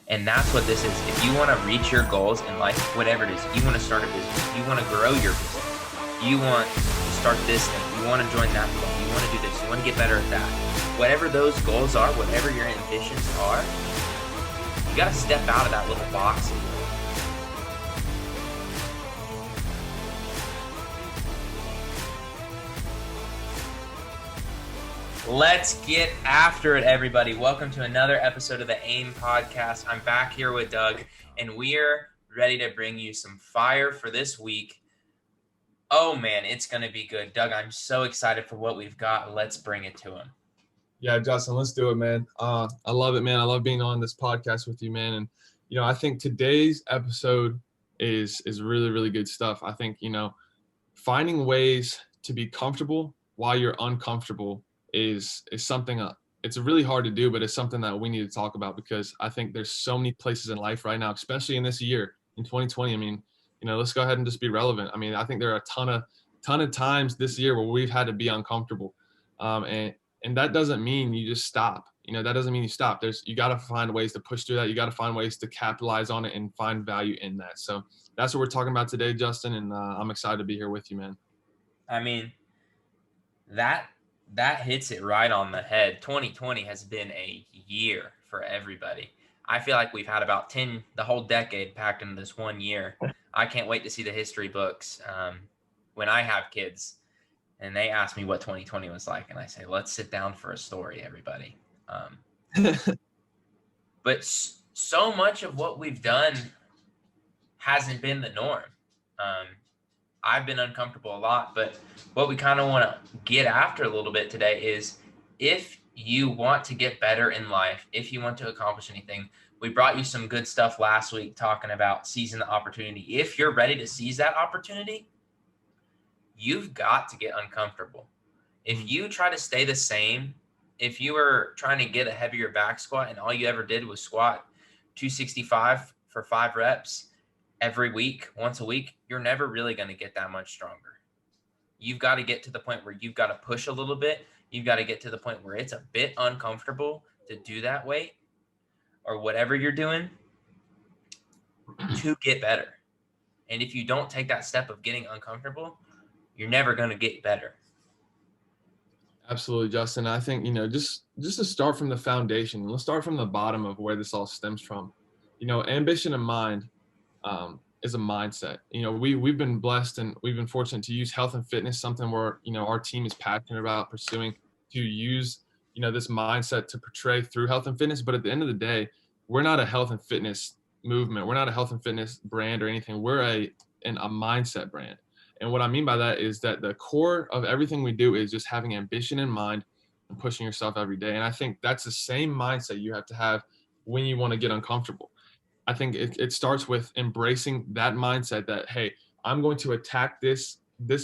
And that's what this is. If you want to reach your goals in life, whatever it is, you want to start a business, you want to grow your business, you want to start this thing, you want to join that club, you want to do this, you want to get better at that. Whatever those goals are, whatever your ambitions are, you got to step out of that little box. Let's get after it, everybody. Welcome to another episode of the AIM podcast. I'm back here with Doug, and we're ready to bring you some fire for this week. Oh, man, it's going to be good. Doug, I'm so excited for what we've got. Let's bring it to him. Yeah, Justin, let's do it, man. I love it, man. I love being on this podcast with you, man. And, I think today's episode is really, really good stuff. I think, finding ways to be comfortable while you're uncomfortable is something it's really hard to do, but it's something that we need to talk about because I think there's so many places in life right now, especially in this year, in 2020. I mean, let's go ahead and just be relevant. I mean, I think there are a ton of times this year where we've had to be uncomfortable. And that doesn't mean you just stop. That doesn't mean you stop. You got to find ways to push through that. You got to find ways to capitalize on it and find value in that. So that's what we're talking about today, Justin. And I'm excited to be here with you, man. I mean, that hits it right on the head. 2020 has been a year for everybody. I feel like we've had about the whole decade packed into this 1 year. I can't wait to see the history books when I have kids. And they ask me what 2020 was like, and I say, let's sit down for a story, everybody. But so much of what we've done hasn't been the norm. I've been uncomfortable a lot, but what we kind of want to get after a little bit today is if you want to get better in life, if you want to accomplish anything, we brought you some good stuff last week talking about seizing the opportunity. If you're ready to seize that opportunity, you've got to get uncomfortable. If you try to stay the same, if you were trying to get a heavier back squat and all you ever did was squat 265 for 5 reps every week, once a week, you're never really going to get that much stronger. You've got to get to the point where you've got to push a little bit. You've got to get to the point where it's a bit uncomfortable to do that weight or whatever you're doing to get better. And if you don't take that step of getting uncomfortable, you're never going to get better. Absolutely, Justin. I think, just to start from the foundation, let's start from the bottom of where this all stems from. Ambition in mind is a mindset. We've been blessed and we've been fortunate to use health and fitness, something where, our team is passionate about pursuing, to use, this mindset to portray through health and fitness. But at the end of the day, we're not a health and fitness movement. We're not a health and fitness brand or anything. We're a mindset brand. And what I mean by that is that the core of everything we do is just having ambition in mind and pushing yourself every day. And I think that's the same mindset you have to have when you want to get uncomfortable. I think it starts with embracing that mindset that, hey, I'm going to attack this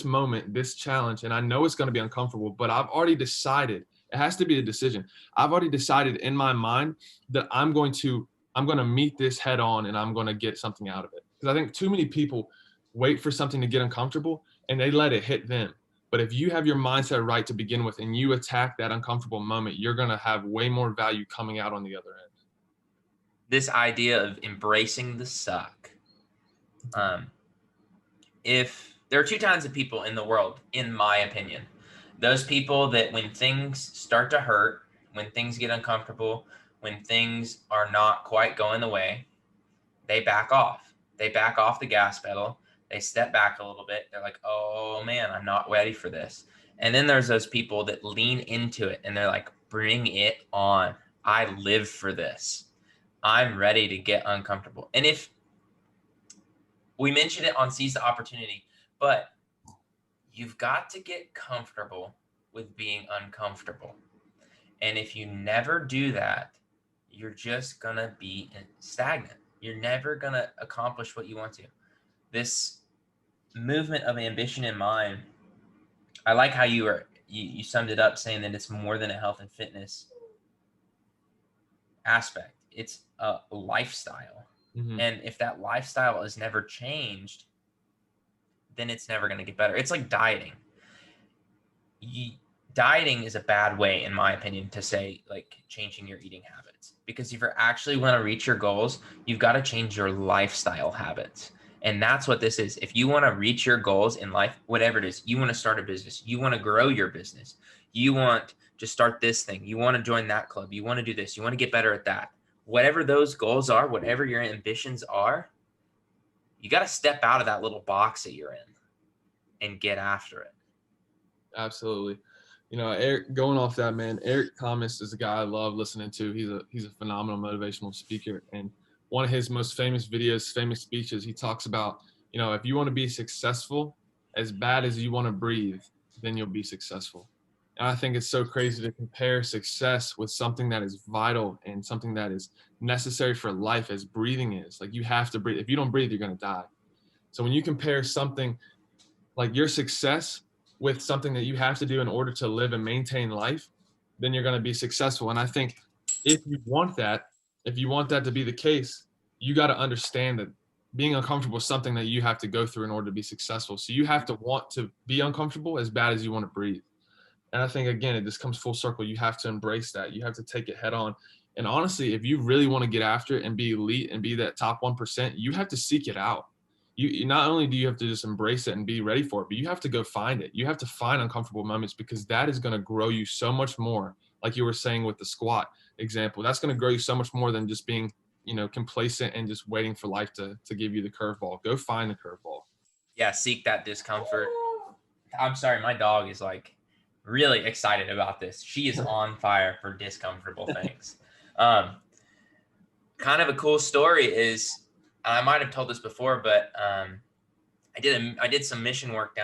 moment, this challenge, and I know it's going to be uncomfortable, but I've already decided. It has to be a decision. I've already decided in my mind that I'm going to meet this head on and I'm going to get something out of it. Because I think too many people wait for something to get uncomfortable and they let it hit them. But if you have your mindset right to begin with and you attack that uncomfortable moment, you're going to have way more value coming out on the other end. This idea of embracing the suck. If there are 2 kinds of people in the world, in my opinion, those people that when things start to hurt, when things get uncomfortable, when things are not quite going the way, they back off. They back off the gas pedal. They step back a little bit. They're like, oh man, I'm not ready for this. And then there's those people that lean into it and they're like, bring it on. I live for this. I'm ready to get uncomfortable. And if we mentioned it on Seize the Opportunity, but you've got to get comfortable with being uncomfortable. And if you never do that, you're just going to be stagnant. You're never going to accomplish what you want to. This movement of ambition in mind, I like how you summed it up saying that it's more than a health and fitness aspect. It's a lifestyle. Mm-hmm. And if that lifestyle is never changed, then it's never going to get better. It's like dieting. dieting is a bad way, in my opinion, to say like changing your eating habits. Because if you actually want to reach your goals, you've got to change your lifestyle habits. And that's what this is. If you want to reach your goals in life, whatever it is, you want to start a business, you want to grow your business, you want to start this thing, you want to join that club, you want to do this, you want to get better at that. Whatever those goals are, whatever your ambitions are, you got to step out of that little box that you're in and get after it. Absolutely. You know, Eric, going off that, man, Eric Thomas is a guy I love listening to. He's a phenomenal motivational speaker. And one of his most famous videos, famous speeches, he talks about, you know, if you want to be successful, as bad as you want to breathe, then you'll be successful. And I think it's so crazy to compare success with something that is vital and something that is necessary for life as breathing is. Like, you have to breathe. If you don't breathe, you're going to die. So when you compare something like your success with something that you have to do in order to live and maintain life, then you're going to be successful. And I think if you want that, to be the case, you got to understand that being uncomfortable is something that you have to go through in order to be successful. So you have to want to be uncomfortable as bad as you want to breathe. And I think, again, it just comes full circle. You have to embrace that. You have to take it head on. And honestly, if you really want to get after it and be elite and be that top 1%, you have to seek it out. You not only do you have to just embrace it and be ready for it, but you have to go find it. You have to find uncomfortable moments, because that is going to grow you so much more. Like you were saying with the squat example, that's going to grow you so much more than just being, you know, complacent and just waiting for life to give you the curveball. Go find the curveball. Yeah, seek that discomfort. I'm sorry, my dog is like really excited about this. She is on fire for discomfortable things. Kind of a cool story is, I might have told this before, but I did some mission work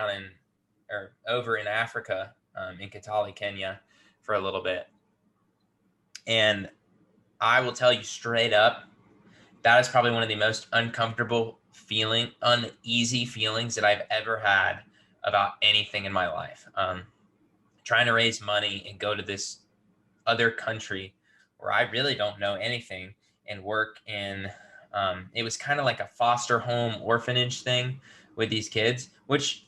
over in Africa, in Kitale, Kenya, for a little bit, and I will tell you straight up, that is probably one of the most uneasy feelings that I've ever had about anything in my life. Trying to raise money and go to this other country where I really don't know anything and work in, it was kind of like a foster home orphanage thing with these kids, which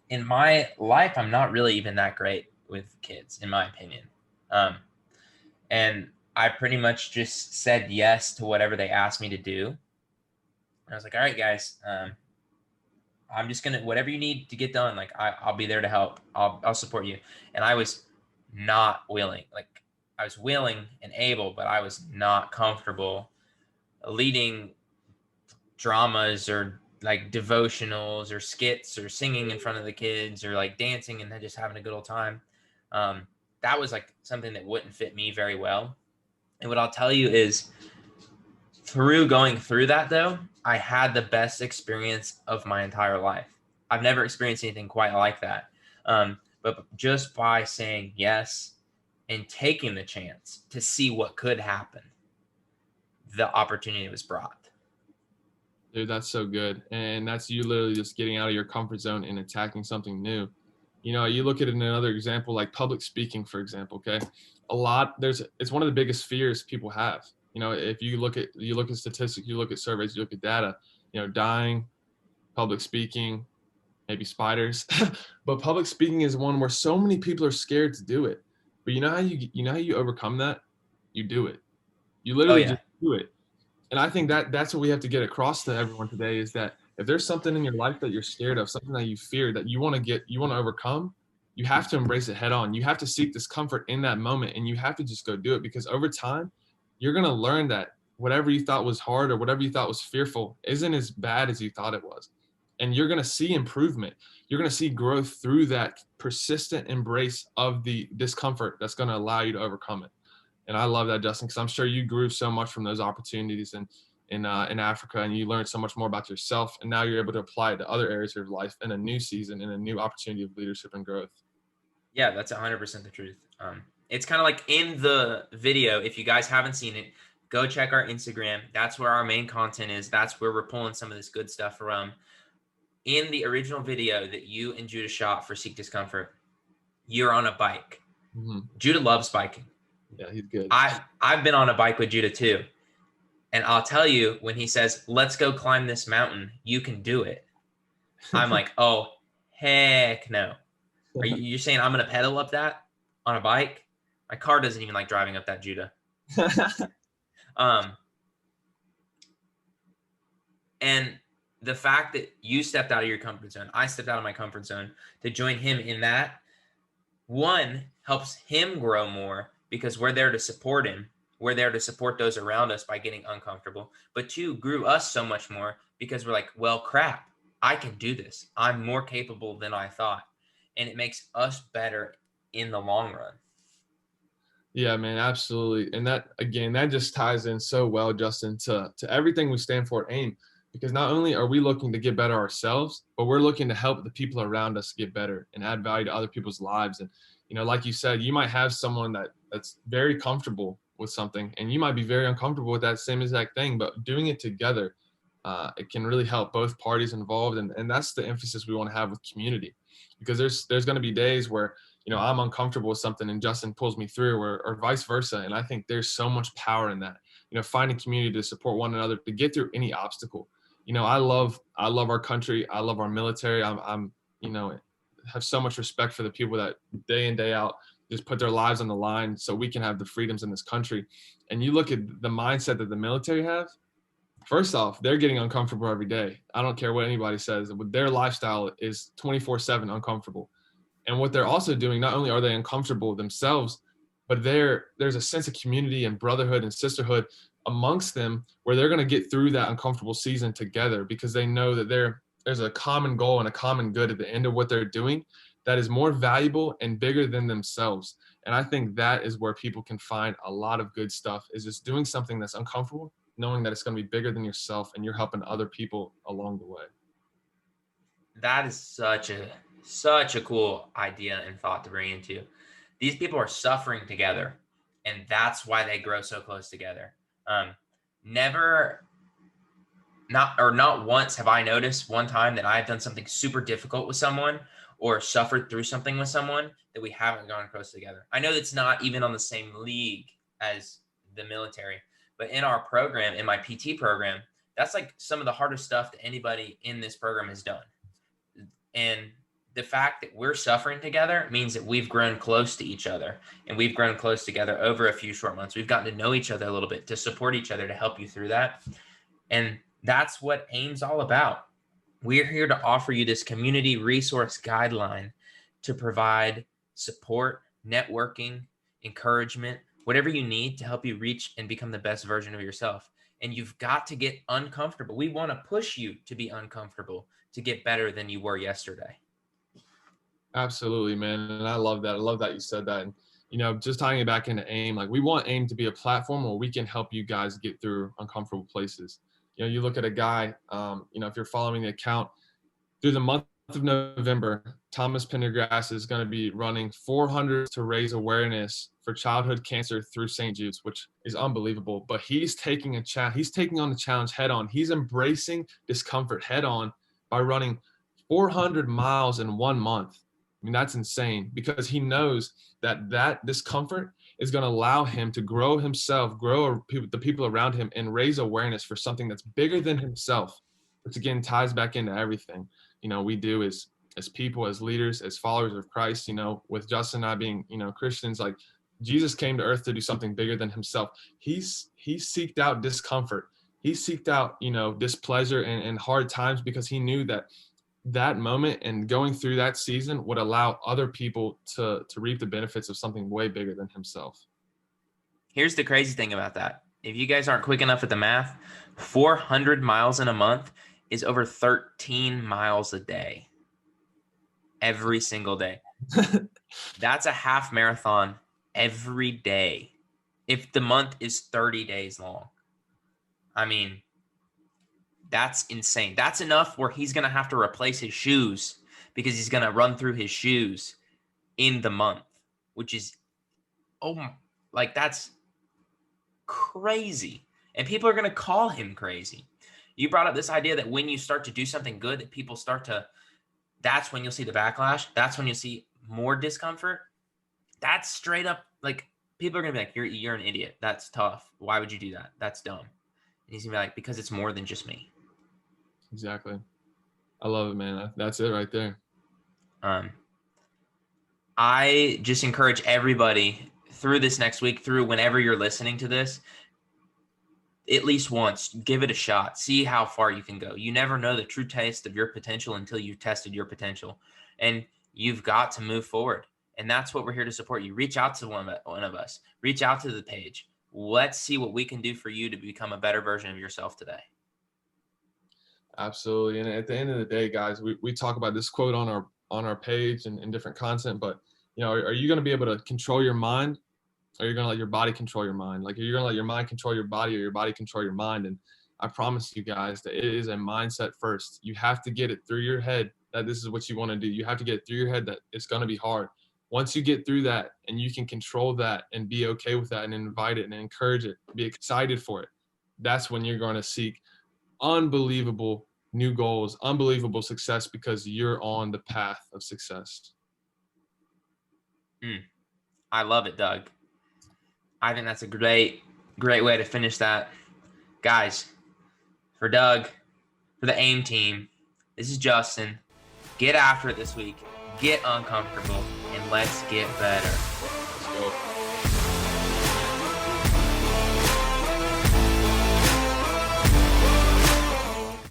in my life, I'm not really even that great with kids, in my opinion. And I pretty much just said yes to whatever they asked me to do. I was like, all right, guys, I'm just going to, whatever you need to get done, like I'll be there to help. I'll support you. And I was not willing. Like, I was willing and able, but I was not comfortable leading dramas or like devotionals or skits or singing in front of the kids or like dancing and just having a good old time. That was like something that wouldn't fit me very well. And what I'll tell you is, through going through that, though, I had the best experience of my entire life. I've never experienced anything quite like that. But just by saying yes and taking the chance to see what could happen, the opportunity was brought. Dude, that's so good. And that's you literally just getting out of your comfort zone and attacking something new. You know, you look at another example, like public speaking, for example, okay? It's one of the biggest fears people have. You know, if you look at statistics, you look at surveys, you look at data, you know, dying, public speaking, maybe spiders. But public speaking is one where so many people are scared to do it. But you know how you overcome that? You do it. You Oh, literally yeah. just do it. And I think that's what we have to get across to everyone today, is that if there's something in your life that you're scared of, something that you fear, that you want to overcome, you have to embrace it head on. You have to seek discomfort in that moment, and you have to just go do it, because over time, you're going to learn that whatever you thought was hard or whatever you thought was fearful isn't as bad as you thought it was. And you're going to see improvement. You're going to see growth through that persistent embrace of the discomfort that's going to allow you to overcome it. And I love that, Justin, because I'm sure you grew so much from those opportunities in Africa, and you learned so much more about yourself. And now you're able to apply it to other areas of your life in a new season, in a new opportunity of leadership and growth. Yeah, that's 100% the truth. It's kind of like in the video. If you guys haven't seen it, go check our Instagram. That's where our main content is. That's where we're pulling some of this good stuff from. In the original video that you and Judah shot for Seek Discomfort, you're on a bike. Mm-hmm. Judah loves biking. Yeah, he's good. I've been on a bike with Judah too. And I'll tell you, when he says, let's go climb this mountain, you can do it, I'm like, oh, heck no. Are you saying I'm going to pedal up that on a bike? My car doesn't even like driving up that Judah. Um, and the fact that you stepped out of your comfort zone, I stepped out of my comfort zone to join him in that, one, helps him grow more because we're there to support him. We're there to support those around us by getting uncomfortable. But two, grew us so much more because we're like, well, crap, I can do this. I'm more capable than I thought. And it makes us better in the long run. Yeah, man, absolutely. And that, again, that just ties in so well, Justin, to everything we stand for at AIM, because not only are we looking to get better ourselves, but we're looking to help the people around us get better and add value to other people's lives. And, like you said, you might have someone that's very comfortable with something, and you might be very uncomfortable with that same exact thing, but doing it together, it can really help both parties involved. And that's the emphasis we want to have with community, because there's going to be days where I'm uncomfortable with something and Justin pulls me through, or vice versa. And I think there's so much power in that, finding community to support one another to get through any obstacle. I love our country. I love our military. I'm have so much respect for the people that day in, day out just put their lives on the line so we can have the freedoms in this country. And you look at the mindset that the military have. First off, they're getting uncomfortable every day. I don't care what anybody says. Their lifestyle is 24/7 uncomfortable. And what they're also doing, not only are they uncomfortable themselves, but there's a sense of community and brotherhood and sisterhood amongst them where they're going to get through that uncomfortable season together, because they know that there's a common goal and a common good at the end of what they're doing that is more valuable and bigger than themselves. And I think that is where people can find a lot of good stuff, is just doing something that's uncomfortable, knowing that it's going to be bigger than yourself and you're helping other people along the way. That is such a cool idea and thought to bring into. These people are suffering together, and that's why they grow so close together. Never, not once have I noticed one time that I've done something super difficult with someone or suffered through something with someone that we haven't gone close together. I know that's not even on the same league as the military, but in our program, in my PT program, that's like some of the hardest stuff that anybody in this program has done. And the fact that we're suffering together means that we've grown close to each other, and we've grown close together over a few short months. We've gotten to know each other a little bit to support each other, to help you through that. And that's what AIM's all about. We're here to offer you this community resource guideline to provide support, networking, encouragement, whatever you need to help you reach and become the best version of yourself. And you've got to get uncomfortable. We want to push you to be uncomfortable to get better than you were yesterday. Absolutely, man. And I love that. I love that you said that. And, just tying it back into AIM, like we want AIM to be a platform where we can help you guys get through uncomfortable places. You look at a guy, if you're following the account, through the month of November, Thomas Pendergrass is going to be running 400 to raise awareness for childhood cancer through St. Jude's, which is unbelievable. But he's taking he's taking on the challenge head on. He's embracing discomfort head on by running 400 miles in 1 month. I mean, that's insane, because he knows that discomfort is going to allow him to grow himself, grow the people around him, and raise awareness for something that's bigger than himself, which again ties back into everything we do as people, as leaders, as followers of Christ. With Justin and I being Christians, like Jesus came to earth to do something bigger than himself. He seeked out discomfort. He seeked out displeasure and hard times, because he knew that moment and going through that season would allow other people to reap the benefits of something way bigger than himself. Here's the crazy thing about that. If you guys aren't quick enough at the math, 400 miles in a month is over 13 miles a day. Every single day. That's a half marathon every day. If the month is 30 days long. I mean, that's insane. That's enough where he's going to have to replace his shoes because he's going to run through his shoes in the month, which is, that's crazy. And people are going to call him crazy. You brought up this idea that when you start to do something good, that people that's when you'll see the backlash. That's when you'll see more discomfort. That's straight up, people are going to be like, you're an idiot. That's tough. Why would you do that? That's dumb. And he's going to be like, because it's more than just me. Exactly. I love it, man. That's it right there. I just encourage everybody through this next week, through whenever you're listening to this, at least once, give it a shot. See how far you can go. You never know the true taste of your potential until you've tested your potential. And you've got to move forward. And that's what we're here to support you. Reach out to one of us. Reach out to the page. Let's see what we can do for you to become a better version of yourself today. Absolutely. And at the end of the day, guys, we talk about this quote on our page and different content, but are you going to be able to control your mind, or you're going to let your body control your mind? Like, you're going to let your mind control your body, or your body control your mind? And I promise you guys that it is a mindset first. You have to get it through your head that this is what you want to do. You have to get it through your head that it's going to be hard. Once you get through that and you can control that and be okay with that and invite it and encourage it, be excited for it, that's when you're going to seek unbelievable new goals, unbelievable success, because you're on the path of success. I love it, Doug. I think that's a great way to finish that. Guys, for Doug, for the AIM team, this is Justin. Get after it this week. Get uncomfortable, and let's get better. Let's go.